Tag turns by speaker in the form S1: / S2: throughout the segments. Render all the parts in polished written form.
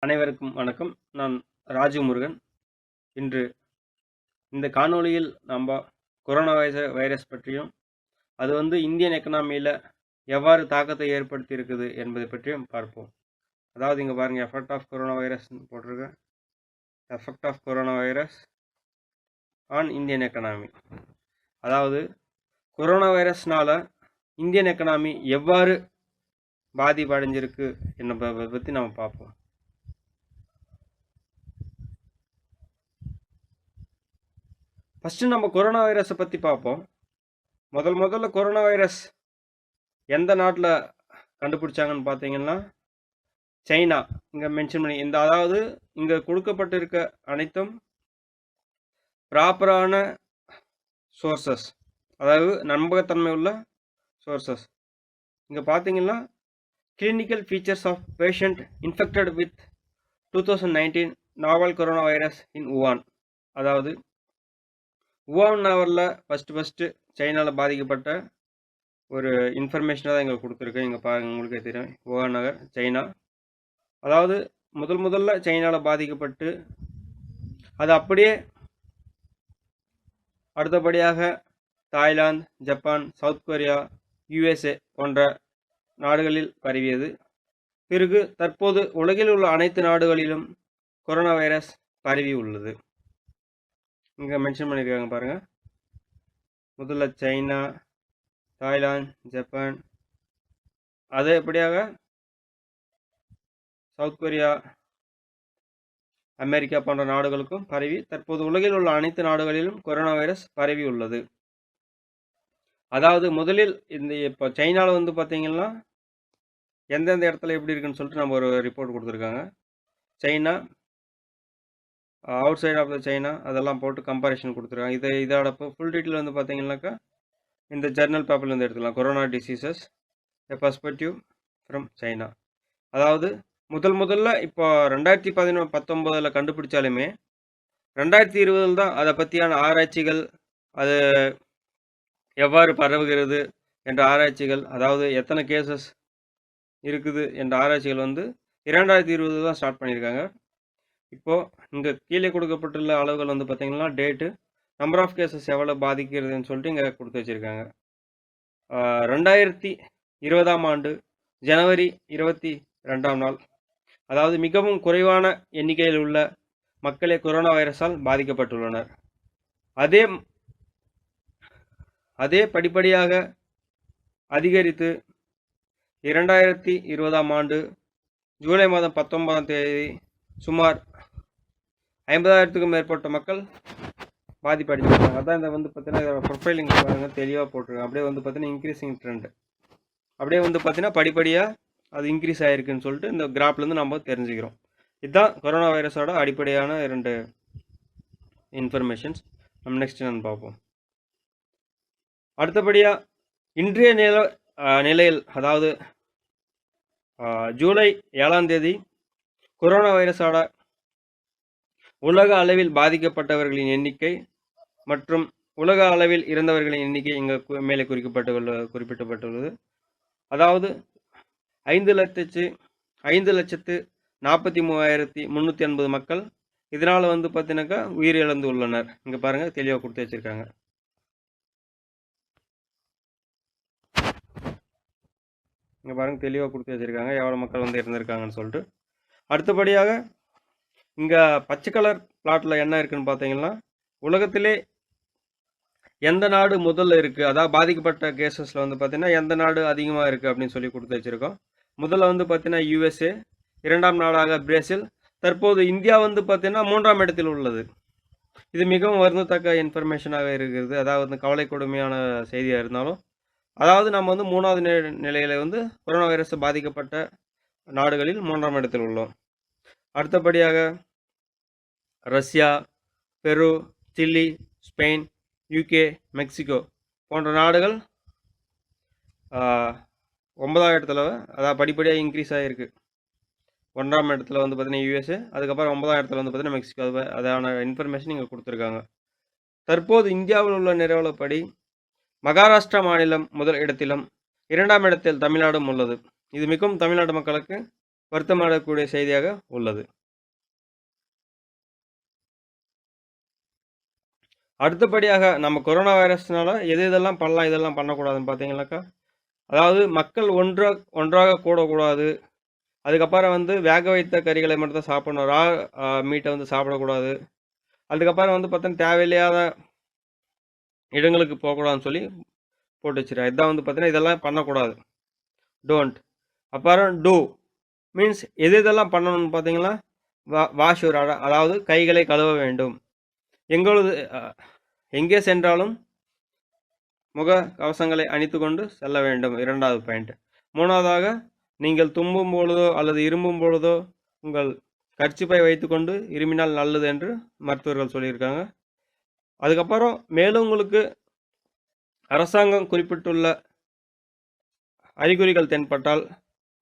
S1: அனைவருக்கும் வணக்கம். நான் ராஜு முருகன். இன்று இந்த காணொளியில் நம்ம கொரோனா வைரஸ் பற்றியும், அது இந்தியன் எக்கனாமியில் எவ்வாறு தாக்கத்தை ஏற்படுத்தி இருக்குது என்பதை பற்றியும் பார்ப்போம். அதாவது இங்கே பாருங்கள், எஃபெக்ட் ஆஃப் கொரோனா வைரஸ் போட்டிருக்கேன். Effect of corona virus on Indian economy. அதாவது கொரோனா வைரஸ்னால இந்தியன் எக்கனாமி எவ்வாறு பாதிப்படைஞ்சிருக்கு என்பதை பற்றி நம்ம பார்ப்போம். ஃபஸ்ட்டு நம்ம கொரோனா வைரஸை பற்றி பார்ப்போம். முதல்ல கொரோனா வைரஸ் எந்த நாட்டில் கண்டுபிடிச்சாங்கன்னு பார்த்தீங்கன்னா சைனா. இங்கே மென்ஷன் பண்ணி அதாவது இங்கே கொடுக்கப்பட்டிருக்க அனைத்தும் ப்ராப்பரான சோர்சஸ், அதாவது நம்பகத்தன்மை உள்ள சோர்சஸ். இங்கே பார்த்தீங்கன்னா clinical features of patient infected with 2019 novel corona virus in Wuhan. அதாவது வுஹான் நகரில் ஃபஸ்ட்டு சைனாவில் பாதிக்கப்பட்ட ஒரு இன்ஃபர்மேஷனாக தான் எங்களுக்கு கொடுத்துருக்கேன். இங்கே பாருங்கள், உங்களுக்கே தெரியும், வுஹான் நகர் சைனா. அதாவது முதல்ல சைனாவில் பாதிக்கப்பட்டு அது அப்படியே அடுத்தபடியாக Thailand, Japan, south Korea, USA போன்ற நாடுகளில் பரவியது. பிறகு தற்போது உலகில் உள்ள அனைத்து நாடுகளிலும் கொரோனா வைரஸ் பரவி உள்ளது. இங்கே மென்ஷன் பண்ணியிருக்காங்க பாருங்கள். முதல்ல சைனா, தாய்லாந்து, ஜப்பான், அது எப்படியாக சவுத் கொரியா, அமெரிக்கா போன்ற நாடுகளுக்கும் பரவி தற்போது உலகில் உள்ள அனைத்து நாடுகளிலும் கொரோனா வைரஸ் பரவி உள்ளது. அதாவது முதலில் இப்போ சைனாவில் பார்த்தீங்கன்னா எந்தெந்த இடத்துல எப்படி இருக்குன்னு சொல்லிட்டு நம்ம ஒரு ரிப்போர்ட் கொடுத்துருக்காங்க. China, outside of the China, அதெல்லாம் போட்டு கம்பேரிஷன் கொடுத்துருக்காங்க. இதோட ஃபுல் டீட்டெயில் பார்த்தீங்கன்னாக்கா இந்த ஜர்னல் பேப்பர்லேருந்து எடுத்துக்கலாம். Corona diseases a perspective from China. அதாவது முதல்ல இப்போ 2019 கண்டுபிடிச்சாலுமே 2020 தான் அதை பற்றியான ஆராய்ச்சிகள், அது எவ்வாறு பரவுகிறது என்ற ஆராய்ச்சிகள், அதாவது எத்தனை கேசஸ் இருக்குது என்ற ஆராய்ச்சிகள் 2020 தான் ஸ்டார்ட் பண்ணியிருக்காங்க. இப்போது இங்கே கீழே கொடுக்கப்பட்டுள்ள அளவுகள் பார்த்தீங்கன்னா டேட்டு, நம்பர் ஆஃப் கேசஸ் எவ்வளோ பாதிக்கிறதுன்னு சொல்லிட்டு இங்கே கொடுத்து வச்சுருக்காங்க. 2020ஆம் ஆண்டு ஜனவரி 22ஆம் நாள், அதாவது மிகவும் குறைவான எண்ணிக்கையில் உள்ள மக்களே கொரோனா வைரஸால் பாதிக்கப்பட்டுள்ளனர். அதே படிப்படியாக அதிகரித்து 2020ஆம் ஆண்டு ஜூலை மாதம் 19ஆம் தேதி சுமார் 50,000க்கும் மேற்பட்ட மக்கள் பாதிப்படைஞ்சிருக்காங்க. அதான் இந்த பார்த்தீங்கன்னா ப்ரொஃபைலிங் பாருங்கள், தெளிவாக போட்டிருக்காங்க. அப்படியே பார்த்தீங்கன்னா இன்க்ரீஸிங் ட்ரெண்ட், அப்படியே பார்த்தீங்கன்னா படிப்படியாக அது இன்க்ரீஸ் ஆகிருக்குன்னு சொல்லிட்டு இந்த கிராஃப்லேருந்து நம்ம தெரிஞ்சுக்கிறோம். இதுதான் கொரோனா வைரஸோட அடிப்படையான 2 இன்ஃபர்மேஷன்ஸ். நம்ம நெக்ஸ்ட் நான் பார்ப்போம். அடுத்தபடியாக இன்றைய நிலையில், அதாவது ஜூலை 7ஆம் தேதி கொரோனா வைரஸோட உலக அளவில் பாதிக்கப்பட்டவர்களின் எண்ணிக்கை மற்றும் உலக அளவில் இறந்தவர்களின் எண்ணிக்கை இங்கே மேலே குறிப்பிட்டப்பட்டுள்ளது. அதாவது 5,43,380 மக்கள் இதனால் பார்த்தீங்கன்னாக்கா உயிரிழந்து உள்ளனர். இங்கே பாருங்கள், தெளிவாக கொடுத்து வச்சுருக்காங்க. இங்கே பாருங்கள், தெளிவாக கொடுத்து வச்சுருக்காங்க எவ்வளோ மக்கள் இருந்திருக்காங்கன்னு சொல்லிட்டு. அடுத்தபடியாக இங்கே பச்சை கலர் பிளாட்டில் என்ன இருக்குன்னு பார்த்தீங்கன்னா உலகத்திலே எந்த நாடு முதல்ல இருக்குது, அதாவது பாதிக்கப்பட்ட கேசஸில் பார்த்தீங்கன்னா எந்த நாடு அதிகமாக இருக்குது அப்படின்னு சொல்லி கொடுத்து வச்சுருக்கோம். முதல்ல பார்த்தீங்கன்னா யுஎஸ்ஏ, 2ஆம் நாடாக பிரேசில், தற்போது இந்தியா பார்த்தீங்கன்னா 3ஆம் இடத்தில் உள்ளது. இது மிகவும் வருந்தத்தக்க இன்ஃபர்மேஷனாக இருக்கிறது. அதாவது கவலை கொடுமையான செய்தியாக இருந்தாலும், அதாவது நம்ம 3ஆவது நிலையில் கொரோனா வைரஸ் பாதிக்கப்பட்ட நாடுகளில் 3ஆம் இடத்தில் உள்ளோம். அடுத்தபடியாக ரஷ்யா, பெரு, சில்லி, ஸ்பெயின், யூகே, மெக்சிகோ போன்ற நாடுகள் 9ஆம் இடத்துல, அதாவது படிப்படியாக இன்க்ரீஸ் ஆகிருக்கு. 1ஆம் இடத்துல பார்த்தீங்கன்னா யூஎஸ்ஏ, அதுக்கப்புறம் 9ஆம் இடத்துல பார்த்தீங்கன்னா மெக்சிகோ. அதான இன்ஃபர்மேஷன் இங்கே கொடுத்துருக்காங்க. தற்போது இந்தியாவில் உள்ள நிலவரப்படி மகாராஷ்டிரா மாநிலம் முதல் இடத்திலும் 2ஆம் இடத்தில் தமிழ்நாடும் உள்ளது. இது மிகவும் தமிழ்நாடு மக்களுக்கு வருத்தமடையக்கூடிய செய்தியாக உள்ளது. அடுத்தபடியாக நம்ம கொரோனா வைரஸ்னால இதெல்லாம் பண்ணலாம், இதெல்லாம் பண்ணக்கூடாதுன்னு பார்த்தீங்கன்னாக்கா, அதாவது மக்கள் ஒன்றாக கூடக்கூடாது. அதுக்கப்புறம் வேக வைத்த கறிகளை மட்டும் தான் சாப்பிடணும். ரா மீட்டை சாப்பிடக்கூடாது. அதுக்கப்புறம் பார்த்தீங்கன்னா தேவையில்லாத இடங்களுக்கு போகக்கூடாதுன்னு சொல்லி போட்டு வச்சிருக்காங்க. இதான் பார்த்தீங்கன்னா இதெல்லாம் பண்ணக்கூடாது. டோன்ட். அப்புறம் டூ மீன்ஸ் இதெல்லாம் பண்ணணும்னு பார்த்தீங்கன்னா வாஷ் யுவர் அதாவது கைகளை கழுவ வேண்டும். எங்கே சென்றாலும் முக கவசங்களை அணித்து கொண்டு செல்ல வேண்டும். 2வது பாயிண்ட். 3வதாக நீங்கள் தும்பும் பொழுதோ அல்லது இருமும் பொழுதோ உங்கள் கர்ச்சிப்பை வைத்துக்கொண்டு இருமினால் நல்லது என்று மருத்துவர்கள் சொல்லியிருக்காங்க. அதுக்கப்புறம் மேலும் உங்களுக்கு அரசாங்கம் குறிப்பிட்டுள்ள அறிகுறிகள் தென்பட்டால்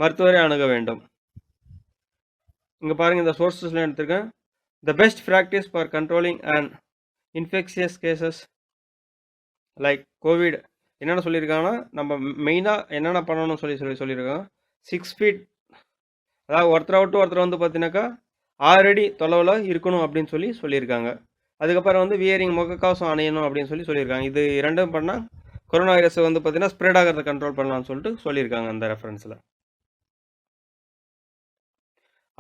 S1: மருத்துவரை அணுக வேண்டும். இங்கே பாருங்கள், இந்த சோர்ஸஸில் எடுத்திருக்கேன். The best practice for controlling and infectious cases like Covid என்னென்ன சொல்லியிருக்காங்கன்னா, நம்ம மெயினாக என்னென்ன பண்ணணும்னு சொல்லியிருக்காங்க. 6 feet, அதாவது ஒருத்தரை விட்டு ஒருத்தர் பார்த்தீங்கன்னாக்கா 6 அடி தொலைவில் இருக்கணும் அப்படின்னு சொல்லியிருக்காங்க. அதுக்கப்புறம் வியரிங் முகக்கவசம் அணியணும் அப்படின்னு சொல்லியிருக்காங்க. இது 2ம் பண்ணால் கொரோனா வைரஸ் பார்த்தீங்கன்னா ஸ்ப்ரெட் ஆகிறத கண்ட்ரோல் பண்ணலாம்னு சொல்லியிருக்காங்க அந்த ரெஃபரன்ஸில்.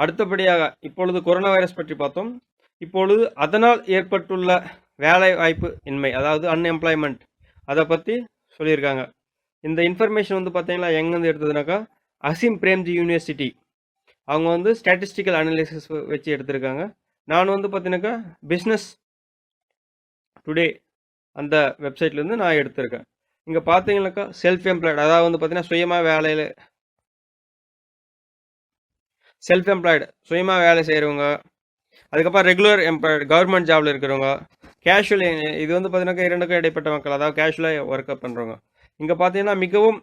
S1: அடுத்தபடியாக இப்பொழுது கொரோனா வைரஸ் பற்றி பார்த்தோம். இப்பொழுது அதனால் ஏற்பட்டுள்ள வேலை வாய்ப்பு இன்மை, அதாவது அன்எம்ப்ளாய்மெண்ட், அதை பற்றி சொல்லியிருக்காங்க. இந்த இன்ஃபர்மேஷன் பார்த்தீங்கன்னா எங்கேருந்து எடுத்ததுனாக்கா அசீம் பிரேம்ஜி யூனிவர்சிட்டி அவங்க ஸ்டாட்டிஸ்டிக்கல் அனாலிசிஸ் வச்சு எடுத்திருக்காங்க. நான் பார்த்தீங்கன்னாக்கா பிஸ்னஸ் டுடே அந்த வெப்சைட்லேருந்து நான் எடுத்திருக்கேன். இங்கே பார்த்தீங்கன்னாக்கா செல்ஃப் எம்ப்ளாய்டு, அதாவது பார்த்தீங்கன்னா சுயமாக வேலை செய்கிறவங்க, அதுக்கப்புறம் ரெகுலர் எம்ப்ளாய்டு கவர்மெண்ட் ஜாபில் இருக்கிறவங்க, கேஷுவல், இது பார்த்தீங்கன்னாக்கா 2க்கும் இடைப்பட்ட மக்கள், அதாவது கேஷுவலாக ஒர்க்கப் பண்ணுறவங்க. இங்கே பார்த்தீங்கன்னா மிகவும்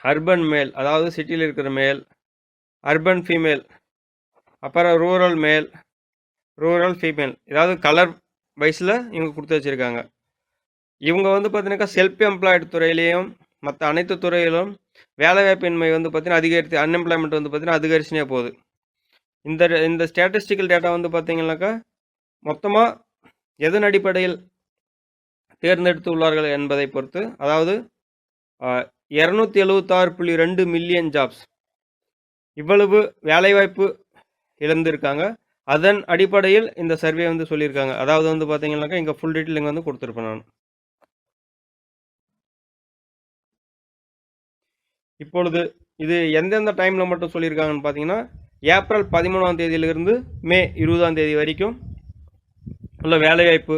S1: அர்பன் மேல், அதாவது சிட்டியில் இருக்கிற மேல், அர்பன் ஃபீமேல், அப்புறம் ரூரல் மேல், ரூரல் ஃபீமேல், ஏதாவது கலர் வைஸில் இவங்க கொடுத்து வச்சுருக்காங்க. இவங்க பார்த்தீங்கன்னாக்கா செல்ஃப் எம்ப்ளாய்டு துறையிலையும் மற்ற அனைத்து துறையிலும் வேலைவாய்ப்பின்மை பார்த்தீங்கன்னா அதிகரித்து, அன்எம்ப்ளாய்மெண்ட் பார்த்தீங்கன்னா அதிகரிச்சுனே போகுது. இந்த ஸ்டாட்டிஸ்டிக்கல் டேட்டா பார்த்தீங்கன்னாக்கா மொத்தமாக எதன் அடிப்படையில் தேர்ந்தெடுத்து உள்ளார்கள் என்பதை பொறுத்து, அதாவது 276.2 மில்லியன் ஜாப்ஸ், இவ்வளவு வேலைவாய்ப்பு இழந்திருக்காங்க. அதன் அடிப்படையில் இந்த சர்வே சொல்லியிருக்காங்க. அதாவது பார்த்தீங்கன்னாக்கா இங்கே ஃபுல் டீட்டெயில் இங்கே கொடுத்துருப்பேன் நான். இப்பொழுது இது எந்தெந்த டைமில் மட்டும் சொல்லியிருக்காங்கன்னு பார்த்தீங்கன்னா ஏப்ரல் 13ஆம் தேதியிலிருந்து மே 20ஆம் தேதி வரைக்கும் உள்ள வேலைவாய்ப்பை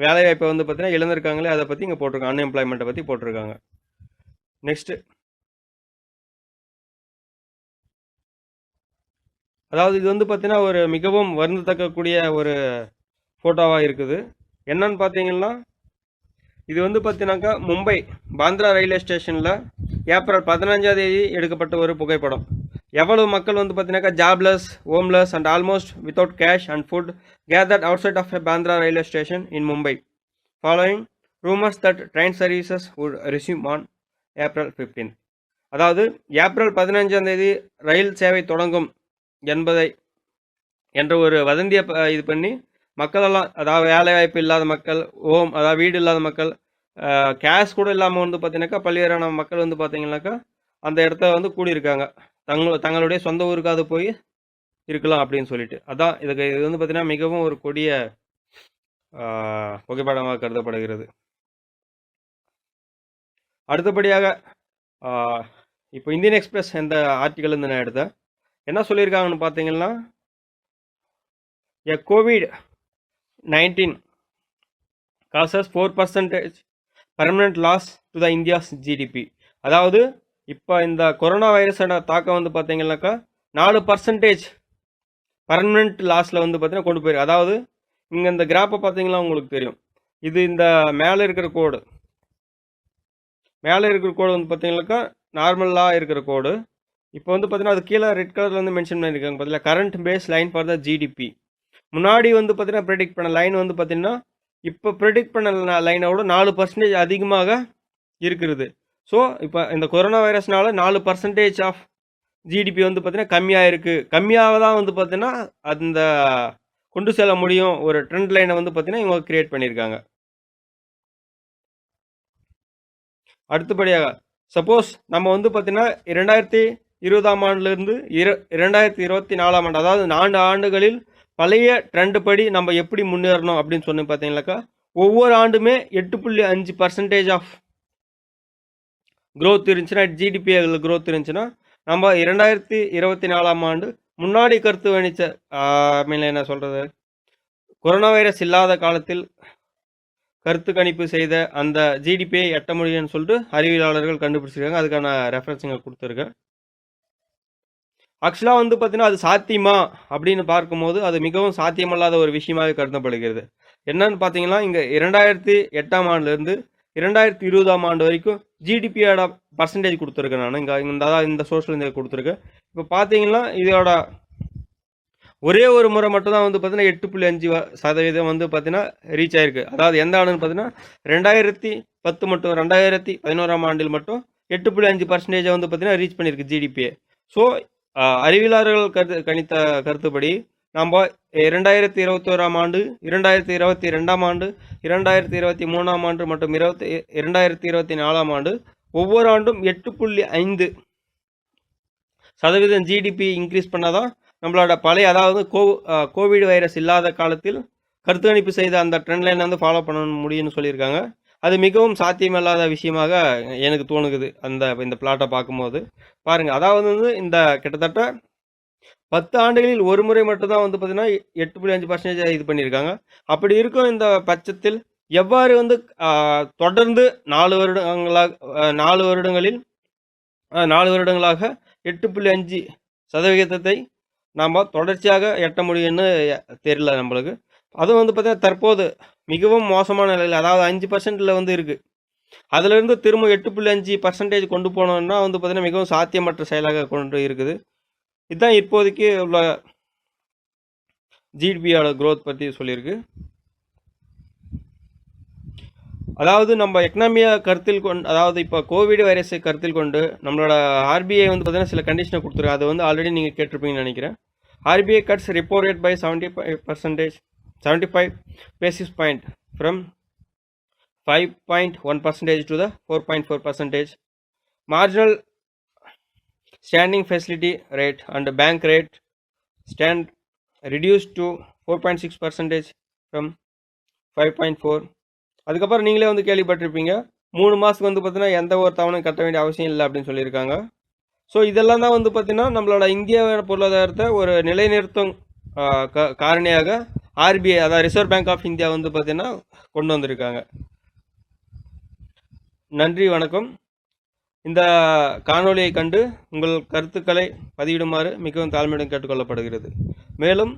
S1: பார்த்தீங்கன்னா இழந்திருக்காங்களே, அதை பற்றி இங்கே போட்டிருக்காங்க. அன்எம்ப்ளாய்மெண்ட்டை பற்றி போட்டிருக்காங்க. நெக்ஸ்ட்டு, அதாவது இது பார்த்தீங்கன்னா ஒரு மிகவும் வருந்தத்தக்கக்கூடிய ஒரு ஃபோட்டோவாக இருக்குது. என்னன்னு பார்த்தீங்கன்னா இது பார்த்தீங்கன்னாக்கா மும்பை பாந்த்ரா ரயில்வே ஸ்டேஷனில் ஏப்ரல் 15ஆம் தேதி எடுக்கப்பட்ட ஒரு புகைப்படம். எவ்வளவு மக்கள் பார்த்தீங்கன்னாக்கா jobless, homeless and almost without cash and food gathered outside of a Bandra railway station in Mumbai following rumors that train services would resume on April 15th. அதாவது ஏப்ரல் 15ஆம் தேதி ரயில் சேவை தொடங்கும் என்ற ஒரு வதந்தியை இது பண்ணி மக்களெல்லாம், அதாவது வேலைவாய்ப்பு இல்லாத மக்கள், அதாவது வீடு இல்லாத மக்கள், கேஷ் கூட இல்லாமல் பார்த்தீங்கன்னாக்கா பல்வேறான மக்கள் பார்த்தீங்கன்னாக்கா அந்த இடத்த கூடியிருக்காங்க. தங்களுடைய சொந்த ஊருக்காவது போய் இருக்கலாம் அப்படின்னு சொல்லிட்டு. அதான் இது பார்த்தீங்கன்னா மிகவும் ஒரு கொடிய புகைப்படமாக கருதப்படுகிறது. அடுத்தபடியாக இப்போ இந்தியன் எக்ஸ்பிரஸ் எந்த ஆர்டிக்கல் நான் எடுத்தேன், என்ன சொல்லியிருக்காங்கன்னு பார்த்தீங்கன்னா COVID-19 causes 4% permanent loss to the India's GDP. அதாவது இப்போ இந்த கொரோனா வைரஸோட தாக்கம் பார்த்தீங்கன்னாக்கா 4% பர்மனெண்ட் லாஸில் பார்த்தீங்கன்னா கொண்டு போயிருக்கு. அதாவது இங்கே இந்த கிராப்பை பார்த்தீங்கன்னா உங்களுக்கு தெரியும், இது இந்த மேலே இருக்கிற கோடு பார்த்தீங்கன்னாக்கா நார்மலாக இருக்கிற கோடு. இப்போ பார்த்தீங்கன்னா அது கீழே ரெட் கலரில் மென்ஷன் பண்ணியிருக்காங்க பார்த்தீங்கன்னா current baseline for the GDP. முன்னாடி பார்த்தீங்கன்னா ப்ரெடிக்ட் பண்ண லைன் பார்த்தீங்கன்னா இப்போ ப்ரெடிக்ட் பண்ண லைனோட 4% அதிகமாக இருக்கிறது. ஸோ இப்போ இந்த கொரோனா வைரஸ்னால 4% ஆஃப் ஜிடிபி வந்து பார்த்தீங்கன்னா கம்மியாக இருக்குது, கம்மியாக தான் வந்து பார்த்தீங்கன்னா அந்த கொண்டு செல்ல முடியும் ஒரு ட்ரெண்ட் லைனை வந்து பார்த்தீங்கன்னா இவங்க கிரியேட் பண்ணியிருக்காங்க. அடுத்தபடியாக சப்போஸ் நம்ம வந்து பார்த்தீங்கன்னா 2020ஆம் ஆண்டுலேருந்து 2024ஆம் ஆண்டு, அதாவது 4 ஆண்டுகளில் பழைய ட்ரெண்ட் படி நம்ம எப்படி முன்னேறணும் அப்படின்னு சொன்னி பார்த்தீங்கன்னாக்கா, ஒவ்வொரு ஆண்டுமே 8.5% ஆஃப் growth இருந்துச்சுன்னா, ஜிடிபி அதில் growth இருந்துச்சுன்னா, நம்ம 2024ஆம் ஆண்டு முன்னாடி கருத்து கணிச்ச என்ன சொல்கிறது, கொரோனா வைரஸ் இல்லாத காலத்தில் கருத்து கணிப்பு செய்த அந்த ஜிடிபியை எட்ட முடியும்னு சொல்லிட்டு அறிவியலாளர்கள் கண்டுபிடிச்சிருக்காங்க. அதுக்கான ரெஃபரன்ஸ் இங்கே கொடுத்துருக்கேன். ஆக்சுவலாக வந்து பார்த்தீங்கன்னா அது சாத்தியமா அப்படின்னு பார்க்கும்போது அது மிகவும் சாத்தியமல்லாத ஒரு விஷயமாக கருதப்படுகிறது. என்னன்னு பார்த்தீங்கன்னா, இங்கே 2008ஆம் ஆண்டுலேருந்து 2020ஆம் ஆண்டு வரைக்கும் ஜிடிபியோட பர்சன்டேஜ் கொடுத்துருக்கேன். நான் இங்கே இந்த சோர்ஸில் இந்த கொடுத்துருக்கேன். இப்போ பார்த்தீங்கன்னா இதோட ஒரே ஒரு முறை மட்டும் தான் வந்து பார்த்தீங்கன்னா 8.5% வந்து பார்த்தீங்கன்னா ரீச் ஆயிருக்கு. அதாவது எந்த ஆண்டுன்னு பார்த்தீங்கன்னா 2010 மட்டும், 2011ஆம் ஆண்டில் மட்டும் 8.5% வந்து பார்த்தீங்கன்னா ரீச் பண்ணியிருக்கு ஜிடிபியை. ஸோ அறிவியலாளர்கள் கணித்த கருத்துப்படி நம்ம 2021ஆம் ஆண்டு, 2022ஆம் ஆண்டு, 2023ஆம் ஆண்டு மற்றும் 2024ஆம் ஆண்டு ஒவ்வொரு ஆண்டும் 8.5% ஜிடிபி இன்க்ரீஸ் பண்ணாதான் நம்மளோட பழைய, அதாவது கோவிட் வைரஸ் இல்லாத காலத்தில் கருத்து கணிப்பு செய்த அந்த ட்ரெண்ட் லைன் வந்து ஃபாலோ பண்ண முடியும்னு சொல்லியிருக்காங்க. அது மிகவும் சாத்தியமில்லாத விஷயமாக எனக்கு தோணுகுது இந்த பிளாட்டை பார்க்கும்போது. பாருங்கள், அதாவது வந்து இந்த கிட்டத்தட்ட 10 ஆண்டுகளில் ஒரு முறை மட்டும்தான் வந்து பார்த்தீங்கன்னா 8.5% இது பண்ணியிருக்காங்க. அப்படி இருக்கும் இந்த பட்சத்தில் எவ்வாறு வந்து தொடர்ந்து 4 வருடங்களில் 4 வருடங்களாக 8.5% நாம் தொடர்ச்சியாக எட்ட முடியும்னு தெரியல நம்மளுக்கு. அதுவும் வந்து பார்த்தீங்கன்னா தற்போது மிகவும் மோசமான நிலையில், அதாவது 5%ல் வந்து இருக்குது. அதிலிருந்து திரும்ப 8.5% கொண்டு போனோம்னா வந்து பார்த்தீங்கன்னா மிகவும் சாத்தியமற்ற செயலாக கொண்டு இருக்குது. இதுதான் இப்போதைக்கு உள்ள ஜிடிபியோட க்ரோத் பற்றி சொல்லியிருக்கு. அதாவது நம்ம எக்கனாமியை கருத்தில் கொண்டு, அதாவது இப்போ கோவிட் வைரஸை கருத்தில் கொண்டு நம்மளோட ஆர்பிஐ வந்து பார்த்தீங்கன்னா சில கண்டிஷனை கொடுத்துருக்கு. அது வந்து ஆல்ரெடி நீங்கள் கேட்டிருப்பீங்கன்னு நினைக்கிறேன். RBI cuts repo rate by 75 basis point from 5.1% to the 4.4%. Marginal standing facility rate and bank rate stand reduced to 4.6% from 5.4. அதுக்கப்புறம் நீங்களே வந்து கேள்விப்பட்டிருப்பீங்க, 3 மாதத்துக்கு வந்து பார்த்தீங்கன்னா எந்த ஒரு தவணையும் கட்ட வேண்டிய அவசியம் இல்லை அப்படின்னு சொல்லியிருக்காங்க. ஸோ இதெல்லாம் தான் வந்து பார்த்தீங்கன்னா நம்மளோட இந்திய பொருளாதாரத்தை ஒரு நிலைநிறுத்தும் காரணியாக ஆர்பிஐ, அதாவது ரிசர்வ் பேங்க் ஆஃப் இந்தியா வந்து பார்த்தீங்கன்னா கொண்டு வந்திருக்காங்க. நன்றி, வணக்கம். இந்த காணொலியை கண்டு உங்கள் கருத்துக்களை பதிவிடுமாறு மிகவும் தாழ்மையுடன் கேட்டுக்கொள்ளப்படுகிறது. மேலும்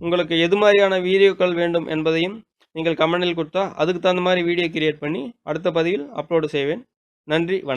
S1: உங்களுக்கு எது மாதிரியான வீடியோக்கள் வேண்டும் என்பதையும் நீங்கள் கமெண்டில் கொடுத்தா அதுக்கு தகுந்த மாதிரி வீடியோ கிரியேட் பண்ணி அடுத்த பதிவில் அப்லோடு செய்வேன். நன்றி, வணக்கம்.